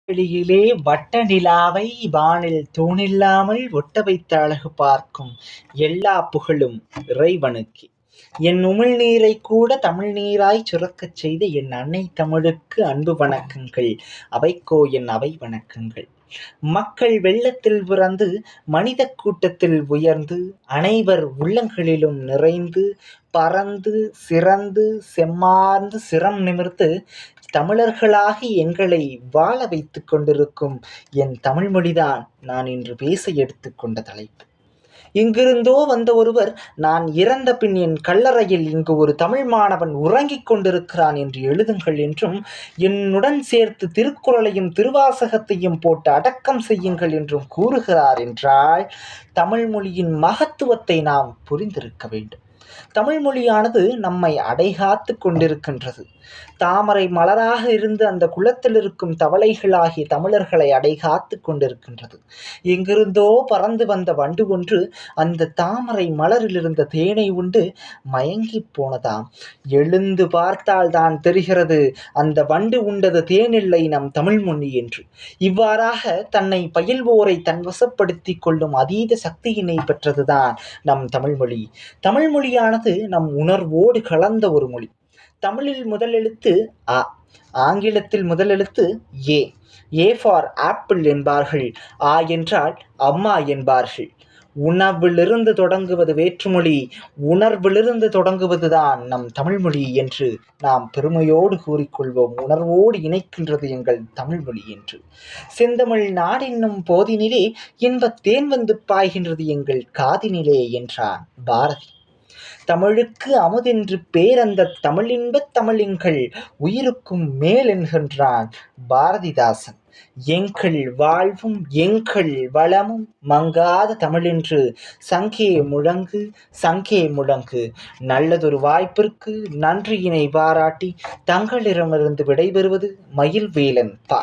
வெளியிலே வட்ட நிலாவை வானில் தூணில்லாமல் ஒட்ட வைத்த அழகு பார்க்கும் எல்லா புகழும் இறைவனுக்கே. என் உமிழ்நீரைக் கூட தமிழ் நீராய்ச் சுரக்கச் செய்த என் அன்னை தமிழுக்கு அன்பு வணக்கங்கள். அவைக்கோ என் அவை வணக்கங்கள். மக்கள் வெள்ளத்தில் பிறந்து மனிதக் கூட்டத்தில் உயர்ந்து அனைவர் உள்ளங்களிலும் நிறைந்து பரந்து சிறந்து செம்மார்ந்து சிரம் நிமிர்ந்து தமிழர்களாகி எங்களை வாழ வைத்துக் கொண்டிருக்கும் என் தமிழ் மொழிதான் நான் இன்று பேச எடுத்துக் கொண்ட தலைப்பு. எங்கிருந்தோ வந்த ஒருவர், நான் இறந்த பின் என் கல்லறையில் இங்கு ஒரு தமிழ் மாணவன் உறங்கிக் கொண்டிருக்கிறான் என்று எழுதுங்கள் என்றும், என்னுடன் சேர்த்து திருக்குறளையும் திருவாசகத்தையும் போட்டு அடக்கம் செய்யுங்கள் என்றும் கூறுகிறார் என்றால், தமிழ் மொழியின் மகத்துவத்தை நாம் புரிந்திருக்க வேண்டும். தமிழ் மொழியானது நம்மை அடைகாத்து கொண்டிருக்கின்றது. தாமரை மலராக இருந்து அந்த குளத்தில் இருக்கும் தவளைகளாகிய தமிழர்களை அடைகாத்து கொண்டிருக்கின்றது. எங்கிருந்தோ பறந்து வந்த வண்டு ஒன்று அந்த தாமரை மலரில் இருந்த தேனை உண்டு மயங்கி போனதாம். எழுந்து பார்த்தால் தான் தெரிகிறது அந்த வண்டு உண்டது தேனில்லை நம் தமிழ் மொழி என்று. இவ்வாறாக தன்னை பயில்வோரை தன் வசப்படுத்திக் கொள்ளும் அதீத சக்தியினை பெற்றதுதான் நம் தமிழ் மொழி. தமிழ் மொழியானது நம் உணர்வோடு கலந்த ஒரு மொழி. தமிழில் முதல் எழுத்து அ, ஆங்கிலத்தில் முதல் எழுத்து ஏ. ஏ ஃபார் ஆப்பிள் என்பார்கள், ஆ என்றால் அம்மா என்பார்கள். உணவிலிருந்து தொடங்குவது வேற்றுமொழி, உணர்விலிருந்து தொடங்குவதுதான் நம் தமிழ்மொழி என்று நாம் பெருமையோடு கூறிக்கொள்வோம். உணர்வோடு இணைக்கின்றது எங்கள் தமிழ்மொழி என்று. செந்தமிழ் நாடென்னும் போதினிலே இன்பத் தேன் வந்து பாய்கின்றது எங்கள் காதினிலே என்றான் பாரதி. தமிழுக்கு அமுதென்று பேர் அந்தத் தமிழின்பத் தமிழெங்கள் உயிருக்கும் மேல் என்கின்றான் பாரதிதாசன். எங்கள் வாழ்வும் எங்கள் வளமும் மங்காத தமிழென்று சங்கே முழங்கு சங்கே முழங்கு. நல்லதொரு வாய்ப்பிற்கு நன்றியினை பாராட்டி தங்களிடமிருந்து விடைபெறுவது மயில்வேலன் பா.